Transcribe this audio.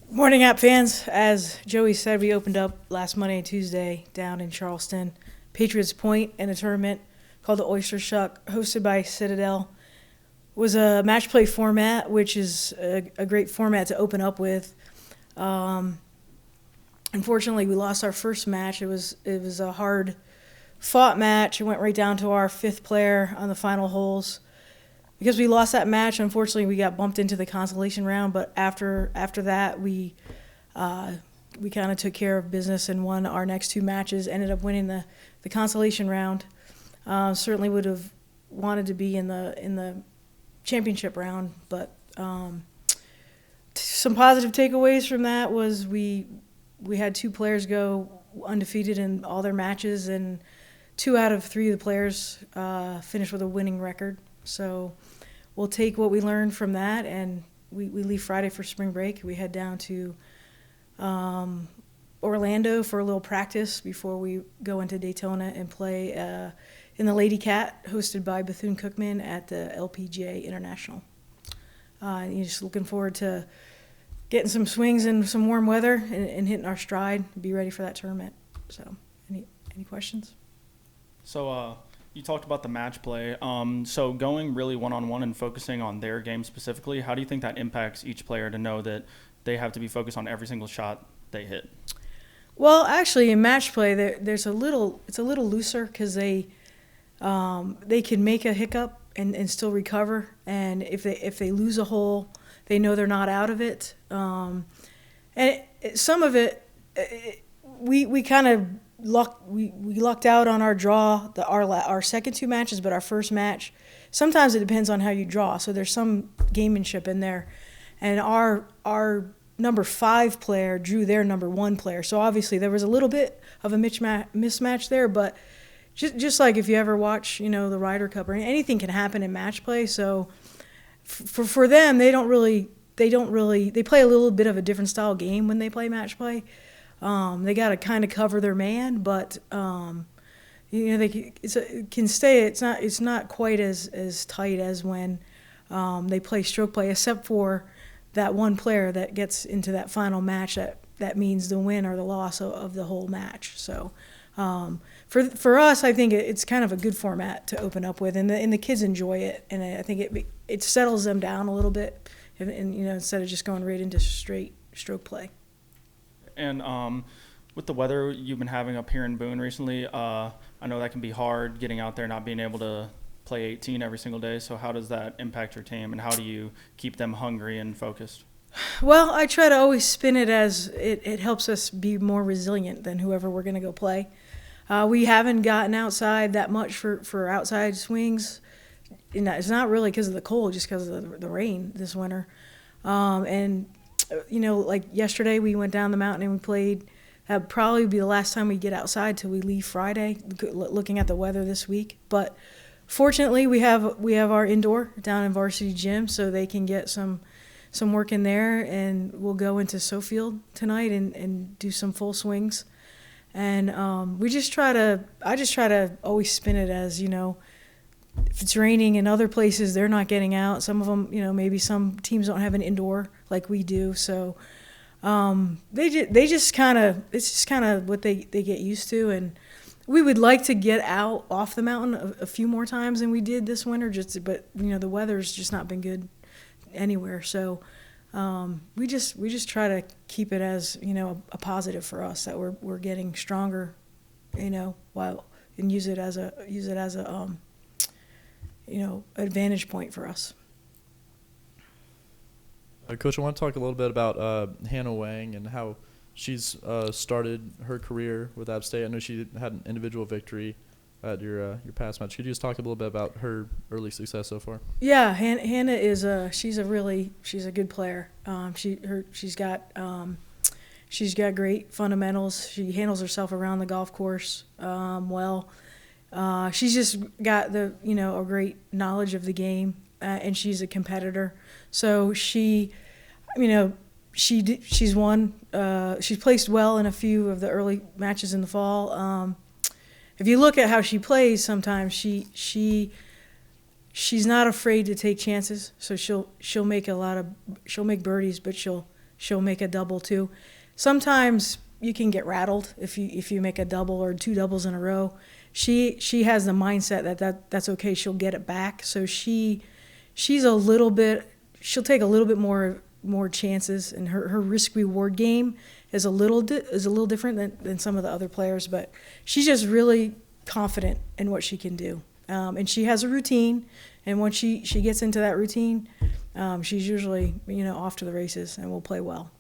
Morning, App fans. As Joey said, we opened up last Monday and Tuesday down in Charleston, Patriots Point, in a tournament called the Oyster Shuck, hosted by Citadel. It was a match play format, which is a great format to open up with. Unfortunately, we lost our first match. It was a hard fought match. It went right down to our fifth player on the final holes. Because we lost that match, unfortunately, we got bumped into the consolation round. But after that, we kind of took care of business and won our next two matches. Ended up winning the consolation round. Certainly would have wanted to be in the championship round, but some positive takeaways from that was we had two players go undefeated in all their matches, and 2 out of 3 of the players finished with a winning record. So we'll take what we learned from that, and we leave Friday for spring break. We head down to Orlando for a little practice before we go into Daytona and play in the Lady Cat, hosted by Bethune-Cookman at the LPGA International. And just looking forward to getting some swings in some warm weather and hitting our stride, be ready for that tournament. So any questions? So you talked about the match play. So going really one-on-one and focusing on their game specifically, how do you think that impacts each player to know that they have to be focused on every single shot they hit? Well, actually, in match play, it's a little looser because they can make a hiccup and still recover. And if they lose a hole, they know they're not out of it. Some of it, we kind of lucked out on our draw, our second 2 matches, but our first match, sometimes it depends on how you draw. So there's some gamemanship in there, and our number 5 player drew their number 1 player. So obviously there was a little bit of a mismatch there, but just like if you ever watch, the Ryder Cup or anything can happen in match play. So for them, they play a little bit of a different style game when they play match play. They got to kind of cover their man, but it can stay. It's not quite as tight as when they play stroke play, except for that one player that gets into that final match that means the win or the loss of the whole match. So for us, I think it's kind of a good format to open up with, and the kids enjoy it, and I think it settles them down a little bit, and instead of just going right into straight stroke play. And with the weather you've been having up here in Boone recently, I know that can be hard getting out there, not being able to play 18 every single day. So how does that impact your team, and how do you keep them hungry and focused? Well, I try to always spin it as it helps us be more resilient than whoever we're going to go play. We haven't gotten outside that much for outside swings. It's not really because of the cold, just because of the rain this winter. Like yesterday, we went down the mountain and we played. That'd probably be the last time we get outside till we leave Friday, looking at the weather this week. But fortunately, we have our indoor down in Varsity Gym, so they can get some work in there, and we'll go into Sofield tonight and do some full swings. And I just try to always spin it as, if it's raining in other places, they're not getting out. Some of them, maybe some teams don't have an indoor like we do. So it's just kind of what they get used to. And we would like to get out off the mountain a few more times than we did this winter. But the weather's just not been good anywhere. So we just try to keep it as a positive for us that we're getting stronger, while and use it as a advantage point for us. Coach, I want to talk a little bit about Hannah Wang and how she's started her career with App State. I know she had an individual victory at your past match. Could you just talk a little bit about her early success so far? Yeah, Hannah is she's a good player. She's got great fundamentals. She handles herself around the golf course well. She's just got a great knowledge of the game, and she's a competitor. So she's won. She's placed well in a few of the early matches in the fall. If you look at how she plays, sometimes she's not afraid to take chances. So she'll make birdies, but she'll she'll make a double too. Sometimes you can get rattled if you make a double or 2 doubles in a row. She has the mindset that's okay. She'll get it back. So she's a little bit. She'll take a little bit more chances, and her risk reward game is a little different than some of the other players. But she's just really confident in what she can do, and she has a routine. And once she gets into that routine, she's usually off to the races and will play well.